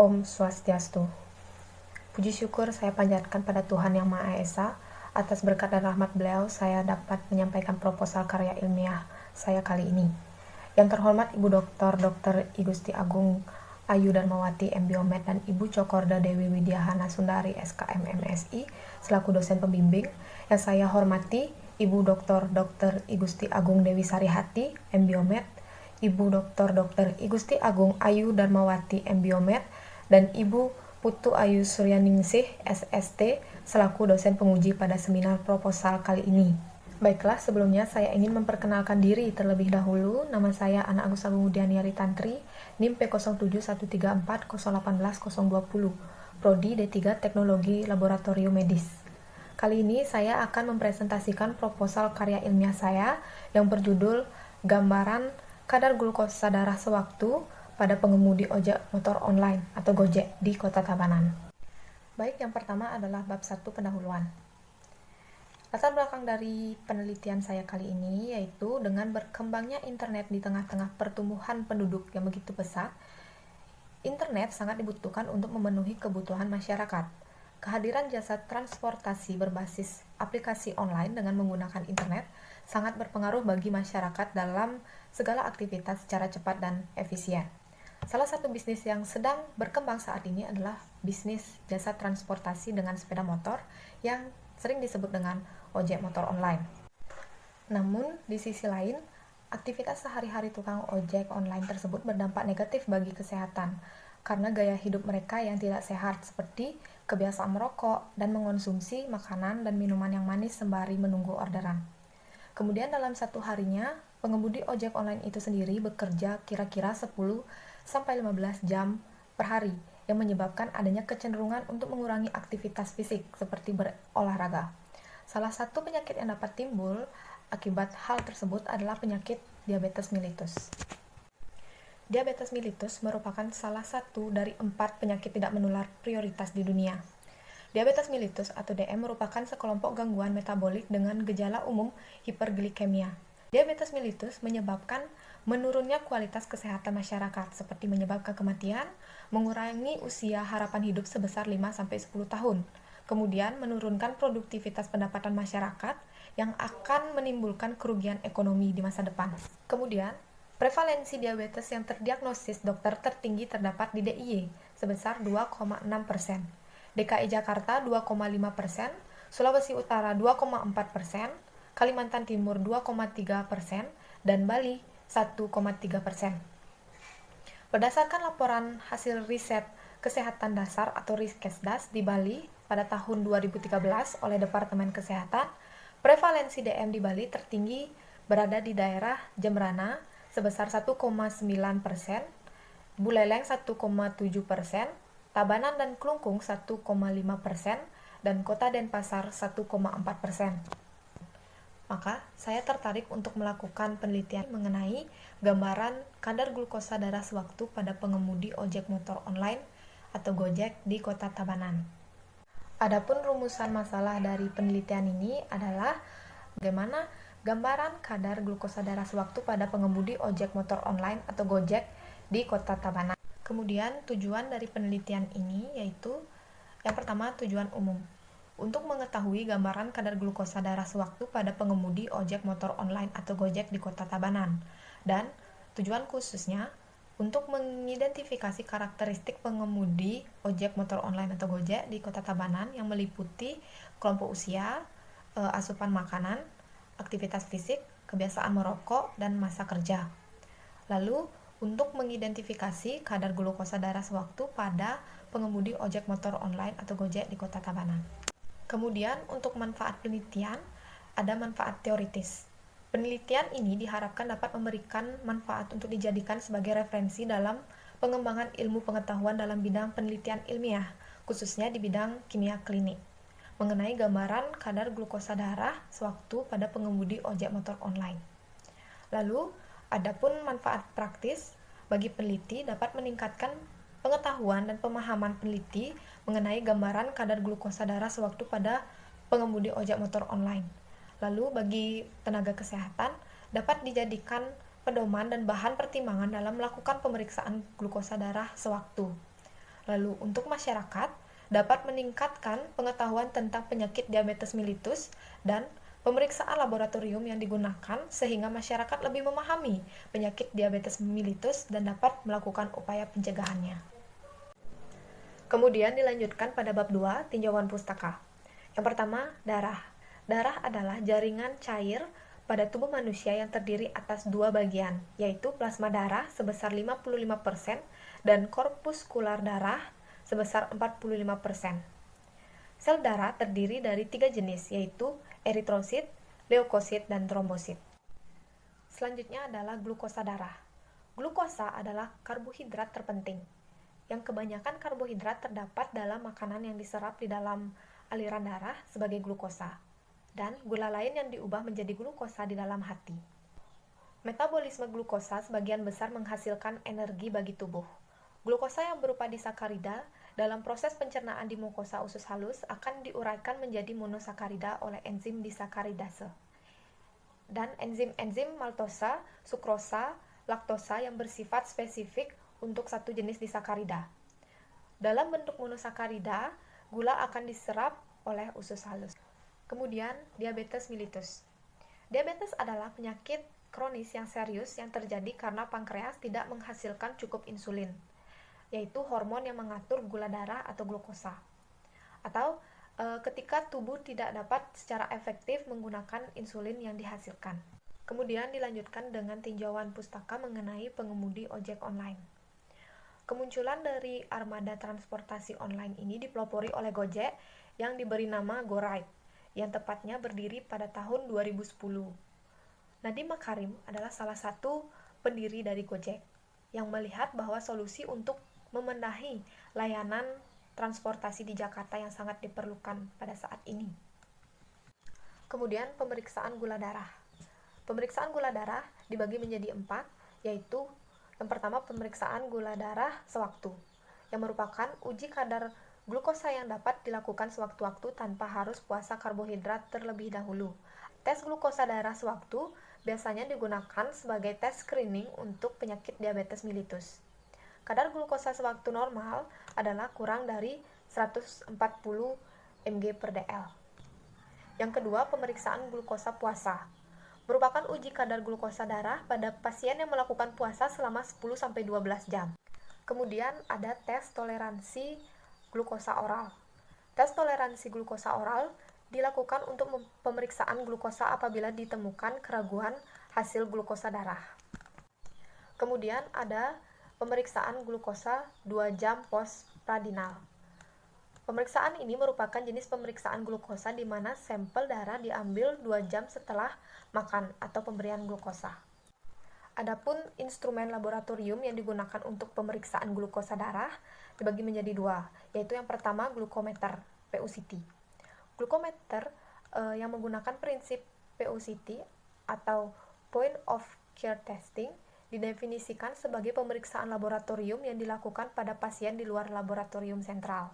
Om Swastiastu. Puji syukur saya panjatkan pada Tuhan Yang Maha Esa. Atas berkat dan rahmat beliau, saya dapat menyampaikan proposal karya ilmiah saya kali ini. Yang terhormat Ibu Dr. I Gusti Agung Ayu Darmawati MBiomed dan Ibu Cokorda Dewi Widyahana Sundari SKM MSI selaku dosen pembimbing. Yang saya hormati Ibu Dr. I Gusti Agung Dewi Sarihati MBiomed, Ibu Dr. I Gusti Agung Ayu Darmawati MBiomed, dan Ibu Putu Ayu Suryaningsih SST selaku dosen penguji pada seminar proposal kali ini. Baiklah, sebelumnya saya ingin memperkenalkan diri terlebih dahulu. Nama saya Ana Agus Agung Udianiari Tantri, NIM P07134081020, Prodi D3 Teknologi Laboratorium Medis. Kali ini saya akan mempresentasikan proposal karya ilmiah saya yang berjudul Gambaran Kadar Glukosa Darah Sewaktu pada pengemudi ojek motor online atau Gojek di Kota Tabanan. Baik, yang pertama adalah bab 1 pendahuluan. Latar belakang dari penelitian saya kali ini yaitu dengan berkembangnya internet di tengah-tengah pertumbuhan penduduk yang begitu pesat, internet sangat dibutuhkan untuk memenuhi kebutuhan masyarakat. Kehadiran jasa transportasi berbasis aplikasi online dengan menggunakan internet sangat berpengaruh bagi masyarakat dalam segala aktivitas secara cepat dan efisien. Salah satu bisnis yang sedang berkembang saat ini adalah bisnis jasa transportasi dengan sepeda motor yang sering disebut dengan ojek motor online. Namun, di sisi lain, aktivitas sehari-hari tukang ojek online tersebut berdampak negatif bagi kesehatan karena gaya hidup mereka yang tidak sehat seperti kebiasaan merokok dan mengonsumsi makanan dan minuman yang manis sembari menunggu orderan. Kemudian dalam satu harinya, pengemudi ojek online itu sendiri bekerja kira-kira 10-15 jam per hari yang menyebabkan adanya kecenderungan untuk mengurangi aktivitas fisik seperti berolahraga. Salah satu penyakit yang dapat timbul akibat hal tersebut adalah penyakit diabetes mellitus. Diabetes mellitus merupakan salah satu dari 4 penyakit tidak menular prioritas di dunia. Diabetes mellitus atau DM merupakan sekelompok gangguan metabolik dengan gejala umum hiperglikemia. Diabetes mellitus menyebabkan menurunnya kualitas kesehatan masyarakat seperti menyebabkan kematian, mengurangi usia harapan hidup sebesar 5-10 tahun, kemudian menurunkan produktivitas pendapatan masyarakat yang akan menimbulkan kerugian ekonomi di masa depan. Kemudian, prevalensi diabetes yang terdiagnosis dokter tertinggi terdapat di DIY sebesar 2,6%, DKI Jakarta 2,5%, Sulawesi Utara 2,4%, Kalimantan Timur 2,3%, dan Bali 1,3%. Berdasarkan laporan hasil riset kesehatan dasar atau Riskesdas di Bali pada tahun 2013 oleh Departemen Kesehatan, prevalensi DM di Bali tertinggi berada di daerah Jembrana sebesar 1,9%, Buleleng 1,7%, Tabanan dan Klungkung 1,5%, dan Kota Denpasar 1,4%. Maka, saya tertarik untuk melakukan penelitian mengenai gambaran kadar glukosa darah sewaktu pada pengemudi ojek motor online atau Gojek di Kota Tabanan. Adapun rumusan masalah dari penelitian ini adalah bagaimana gambaran kadar glukosa darah sewaktu pada pengemudi ojek motor online atau Gojek di Kota Tabanan. Kemudian tujuan dari penelitian ini yaitu yang pertama tujuan umum. Untuk mengetahui gambaran kadar glukosa darah sewaktu pada pengemudi ojek motor online atau Gojek di Kota Tabanan. Dan tujuan khususnya untuk mengidentifikasi karakteristik pengemudi ojek motor online atau Gojek di Kota Tabanan yang meliputi kelompok usia, asupan makanan, aktivitas fisik, kebiasaan merokok, dan masa kerja. Lalu, untuk mengidentifikasi kadar glukosa darah sewaktu pada pengemudi ojek motor online atau Gojek di Kota Tabanan. Kemudian, untuk manfaat penelitian, ada manfaat teoritis. Penelitian ini diharapkan dapat memberikan manfaat untuk dijadikan sebagai referensi dalam pengembangan ilmu pengetahuan dalam bidang penelitian ilmiah, khususnya di bidang kimia klinik, mengenai gambaran kadar glukosa darah sewaktu pada pengemudi ojek motor online. Lalu, adapun manfaat praktis bagi peneliti dapat meningkatkan pengetahuan dan pemahaman peneliti mengenai gambaran kadar glukosa darah sewaktu pada pengemudi ojek motor online. Lalu bagi tenaga kesehatan dapat dijadikan pedoman dan bahan pertimbangan dalam melakukan pemeriksaan glukosa darah sewaktu. Lalu untuk masyarakat, dapat meningkatkan pengetahuan tentang penyakit diabetes mellitus dan pemeriksaan laboratorium yang digunakan sehingga masyarakat lebih memahami penyakit diabetes mellitus dan dapat melakukan upaya pencegahannya. Kemudian dilanjutkan pada bab 2, tinjauan pustaka. Yang pertama, darah. Darah adalah jaringan cair pada tubuh manusia yang terdiri atas dua bagian, yaitu plasma darah sebesar 55% dan korpuskular darah sebesar 45%. Sel darah terdiri dari 3 jenis, yaitu eritrosit, leukosit, dan trombosit. Selanjutnya adalah glukosa darah. Glukosa adalah karbohidrat terpenting, yang kebanyakan karbohidrat terdapat dalam makanan yang diserap di dalam aliran darah sebagai glukosa, dan gula lain yang diubah menjadi glukosa di dalam hati. Metabolisme glukosa sebagian besar menghasilkan energi bagi tubuh. Glukosa yang berupa disakarida dalam proses pencernaan di mukosa usus halus akan diuraikan menjadi monosakarida oleh enzim disakaridase. Dan enzim-enzim maltosa, sukrosa, laktosa yang bersifat spesifik untuk satu jenis disakarida. Dalam bentuk monosakarida, gula akan diserap oleh usus halus. Kemudian, diabetes mellitus. Diabetes adalah penyakit kronis yang serius yang terjadi karena pankreas tidak menghasilkan cukup insulin, yaitu hormon yang mengatur gula darah atau glukosa. Atau ketika tubuh tidak dapat secara efektif menggunakan insulin yang dihasilkan. Kemudian dilanjutkan dengan tinjauan pustaka mengenai pengemudi ojek online. Kemunculan dari armada transportasi online ini dipelopori oleh Gojek yang diberi nama GoRide, yang tepatnya berdiri pada tahun 2010. Nadiem Makarim adalah salah satu pendiri dari Gojek, yang melihat bahwa solusi untuk membenahi layanan transportasi di Jakarta yang sangat diperlukan pada saat ini. Kemudian pemeriksaan gula darah. Pemeriksaan gula darah dibagi menjadi 4, yaitu yang pertama pemeriksaan gula darah sewaktu, yang merupakan uji kadar glukosa yang dapat dilakukan sewaktu-waktu tanpa harus puasa karbohidrat terlebih dahulu. Tes glukosa darah sewaktu biasanya digunakan sebagai tes screening untuk penyakit diabetes mellitus. Kadar glukosa sewaktu normal adalah kurang dari 140 mg/dl. Yang kedua, pemeriksaan glukosa puasa. Merupakan uji kadar glukosa darah pada pasien yang melakukan puasa selama 10-12 jam. Kemudian ada tes toleransi glukosa oral. Tes toleransi glukosa oral dilakukan untuk pemeriksaan glukosa apabila ditemukan keraguan hasil glukosa darah. Kemudian ada pemeriksaan glukosa 2 jam postprandial. Pemeriksaan ini merupakan jenis pemeriksaan glukosa di mana sampel darah diambil 2 jam setelah makan atau pemberian glukosa. Adapun instrumen laboratorium yang digunakan untuk pemeriksaan glukosa darah dibagi menjadi 2, yaitu yang pertama glukometer, PuCT. Glukometer yang menggunakan prinsip PuCT atau Point of Care Testing didefinisikan sebagai pemeriksaan laboratorium yang dilakukan pada pasien di luar laboratorium sentral.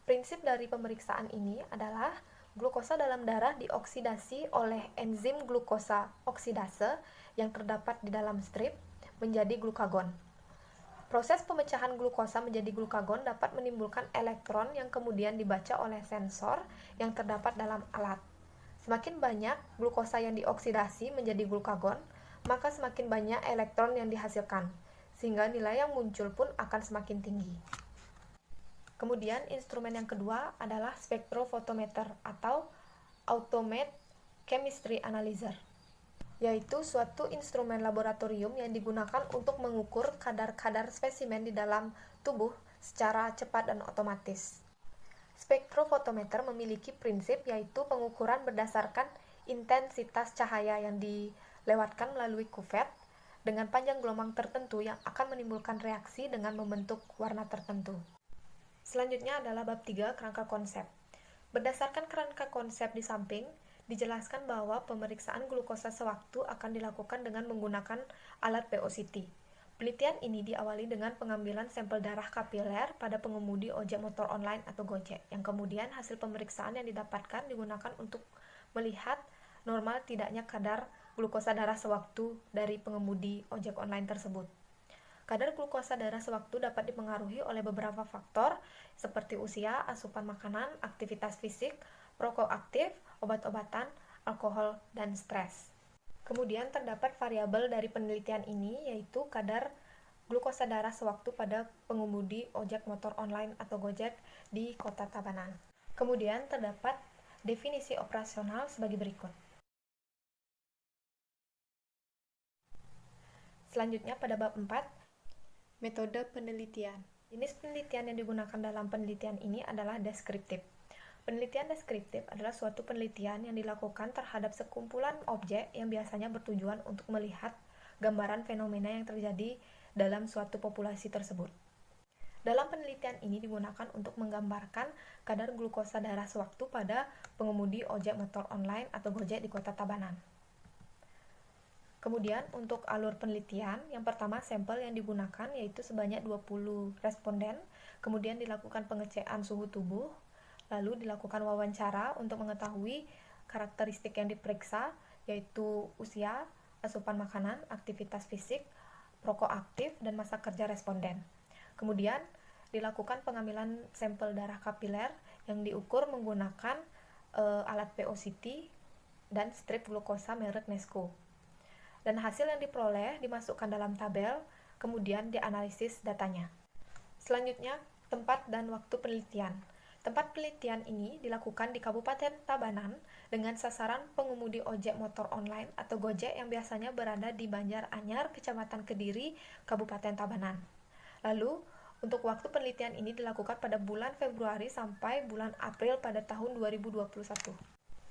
Prinsip dari pemeriksaan ini adalah glukosa dalam darah dioksidasi oleh enzim glukosa oksidase yang terdapat di dalam strip menjadi glukagon. Proses pemecahan glukosa menjadi glukagon dapat menimbulkan elektron yang kemudian dibaca oleh sensor yang terdapat dalam alat. Semakin banyak glukosa yang dioksidasi menjadi glukagon, maka semakin banyak elektron yang dihasilkan, sehingga nilai yang muncul pun akan semakin tinggi. Kemudian instrumen yang kedua adalah spektrofotometer atau automated chemistry analyzer, yaitu suatu instrumen laboratorium yang digunakan untuk mengukur kadar-kadar spesimen di dalam tubuh secara cepat dan otomatis. Spektrofotometer memiliki prinsip yaitu pengukuran berdasarkan intensitas cahaya yang dilewatkan melalui kuvet dengan panjang gelombang tertentu yang akan menimbulkan reaksi dengan membentuk warna tertentu. Selanjutnya adalah bab 3, kerangka konsep. Berdasarkan kerangka konsep di samping, dijelaskan bahwa pemeriksaan glukosa sewaktu akan dilakukan dengan menggunakan alat PuCT. Penelitian ini diawali dengan pengambilan sampel darah kapiler pada pengemudi ojek motor online atau Gojek, yang kemudian hasil pemeriksaan yang didapatkan digunakan untuk melihat normal tidaknya kadar glukosa darah sewaktu dari pengemudi ojek online tersebut. Kadar glukosa darah sewaktu dapat dipengaruhi oleh beberapa faktor seperti usia, asupan makanan, aktivitas fisik, perokok aktif, obat-obatan, alkohol, dan stres. Kemudian terdapat variabel dari penelitian ini yaitu kadar glukosa darah sewaktu pada pengemudi ojek motor online atau Gojek di Kota Tabanan. Kemudian terdapat definisi operasional sebagai berikut. Selanjutnya pada bab 4, metode penelitian. Jenis penelitian yang digunakan dalam penelitian ini adalah deskriptif. Penelitian deskriptif adalah suatu penelitian yang dilakukan terhadap sekumpulan objek yang biasanya bertujuan untuk melihat gambaran fenomena yang terjadi dalam suatu populasi tersebut. Dalam penelitian ini digunakan untuk menggambarkan kadar glukosa darah sewaktu pada pengemudi ojek motor online atau Gojek di Kota Tabanan. Kemudian untuk alur penelitian, yang pertama sampel yang digunakan yaitu sebanyak 20 responden, kemudian dilakukan pengecekan suhu tubuh, lalu dilakukan wawancara untuk mengetahui karakteristik yang diperiksa yaitu usia, asupan makanan, aktivitas fisik, perokok aktif, dan masa kerja responden. Kemudian dilakukan pengambilan sampel darah kapiler yang diukur menggunakan alat PO-CT dan strip glukosa merek Nesco. Dan hasil yang diperoleh dimasukkan dalam tabel, kemudian dianalisis datanya. Selanjutnya, tempat dan waktu penelitian. Tempat penelitian ini dilakukan di Kabupaten Tabanan dengan sasaran pengemudi ojek motor online atau Gojek yang biasanya berada di Banjar Anyar, Kecamatan Kediri, Kabupaten Tabanan. Lalu, untuk waktu penelitian ini dilakukan pada bulan Februari sampai bulan April pada tahun 2021.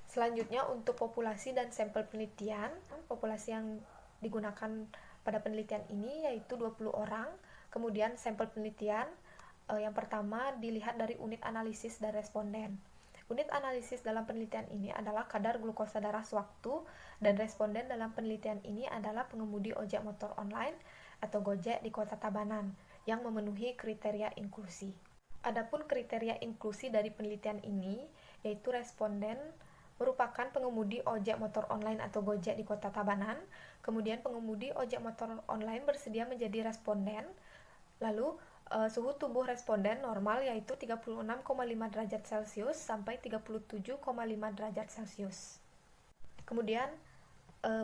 Selanjutnya untuk populasi dan sampel penelitian, populasi yang digunakan pada penelitian ini yaitu 20 orang. Kemudian sampel penelitian yang pertama dilihat dari unit analisis dan responden. Unit analisis dalam penelitian ini adalah kadar glukosa darah sewaktu dan responden dalam penelitian ini adalah pengemudi ojek motor online atau Gojek di Kota Tabanan yang memenuhi kriteria inklusi. Adapun kriteria inklusi dari penelitian ini yaitu responden merupakan pengemudi ojek motor online atau Gojek di Kota Tabanan, kemudian pengemudi ojek motor online bersedia menjadi responden, lalu suhu tubuh responden normal yaitu 36,5 derajat Celcius sampai 37,5 derajat Celcius. Kemudian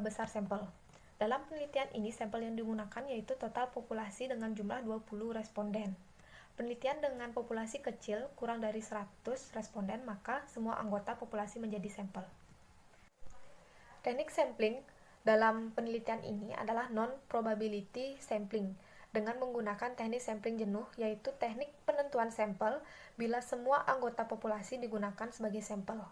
besar sampel. Dalam penelitian ini sampel yang digunakan yaitu total populasi dengan jumlah 20 responden. Penelitian dengan populasi kecil kurang dari 100 responden, maka semua anggota populasi menjadi sampel. Teknik sampling dalam penelitian ini adalah non-probability sampling dengan menggunakan teknik sampling jenuh, yaitu teknik penentuan sampel bila semua anggota populasi digunakan sebagai sampel.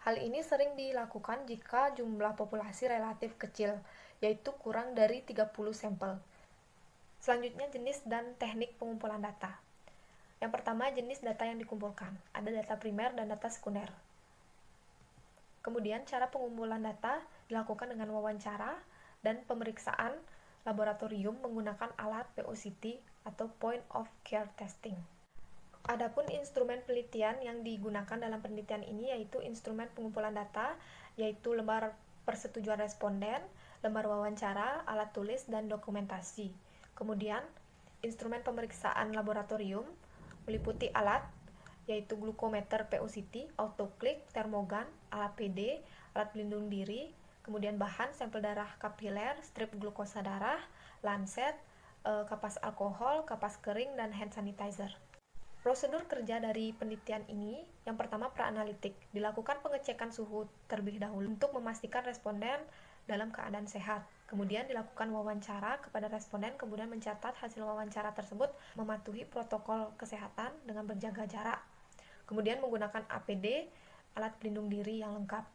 Hal ini sering dilakukan jika jumlah populasi relatif kecil, yaitu kurang dari 30 sampel. Selanjutnya jenis dan teknik pengumpulan data. Yang pertama, jenis data yang dikumpulkan. Ada data primer dan data sekunder. Kemudian, cara pengumpulan data dilakukan dengan wawancara dan pemeriksaan laboratorium menggunakan alat PO-CT atau Point of Care Testing. Adapun instrumen penelitian yang digunakan dalam penelitian ini yaitu instrumen pengumpulan data, yaitu lembar persetujuan responden, lembar wawancara, alat tulis, dan dokumentasi. Kemudian, instrumen pemeriksaan laboratorium meliputi alat, yaitu glukometer PO-CT, autoklik, termogan, alat PD, alat pelindung diri, kemudian bahan, sampel darah kapiler, strip glukosa darah, lancet, kapas alkohol, kapas kering, dan hand sanitizer. Prosedur kerja dari penelitian ini, yang pertama praanalitik, dilakukan pengecekan suhu terlebih dahulu untuk memastikan responden dalam keadaan sehat. Kemudian dilakukan wawancara kepada responden, kemudian mencatat hasil wawancara tersebut, mematuhi protokol kesehatan dengan berjaga jarak. Kemudian menggunakan APD, alat pelindung diri yang lengkap.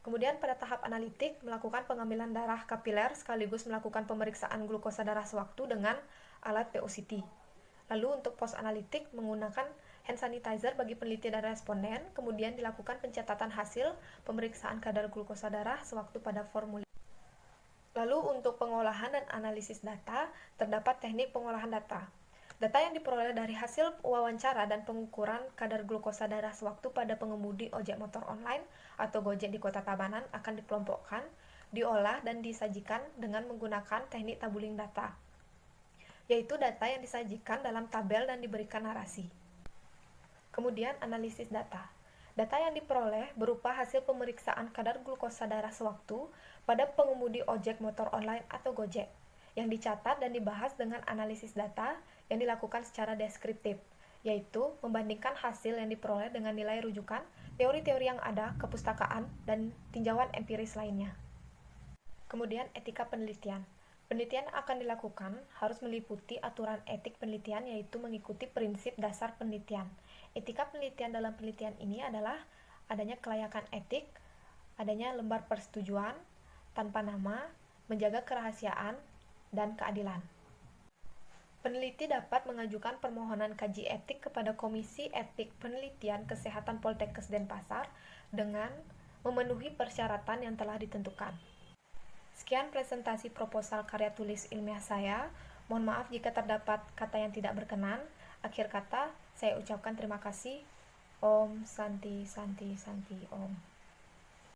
Kemudian pada tahap analitik, melakukan pengambilan darah kapiler sekaligus melakukan pemeriksaan glukosa darah sewaktu dengan alat PO-CT. Lalu untuk post analitik menggunakan hand sanitizer bagi peneliti dan responden, kemudian dilakukan pencatatan hasil pemeriksaan kadar glukosa darah sewaktu pada formulir. Lalu untuk pengolahan dan analisis data, terdapat teknik pengolahan data. Data yang diperoleh dari hasil wawancara dan pengukuran kadar glukosa darah sewaktu pada pengemudi ojek motor online atau Gojek di Kota Tabanan akan dikelompokkan, diolah dan disajikan dengan menggunakan teknik tabulating data, yaitu data yang disajikan dalam tabel dan diberikan narasi. Kemudian analisis data. Data yang diperoleh berupa hasil pemeriksaan kadar glukosa darah sewaktu pada pengemudi ojek motor online atau Gojek, yang dicatat dan dibahas dengan analisis data yang dilakukan secara deskriptif, yaitu membandingkan hasil yang diperoleh dengan nilai rujukan, teori-teori yang ada, kepustakaan, dan tinjauan empiris lainnya. Kemudian etika penelitian. Penelitian akan dilakukan harus meliputi aturan etik penelitian, yaitu mengikuti prinsip dasar penelitian. Etika penelitian dalam penelitian ini adalah adanya kelayakan etik, adanya lembar persetujuan tanpa nama, menjaga kerahasiaan, dan keadilan. Peneliti dapat mengajukan permohonan kaji etik kepada Komisi Etik Penelitian Kesehatan Poltekkes Denpasar dengan memenuhi persyaratan yang telah ditentukan. Sekian presentasi proposal karya tulis ilmiah saya. Mohon maaf jika terdapat kata yang tidak berkenan. Akhir kata, saya ucapkan terima kasih. Om Santi Santi Santi Om.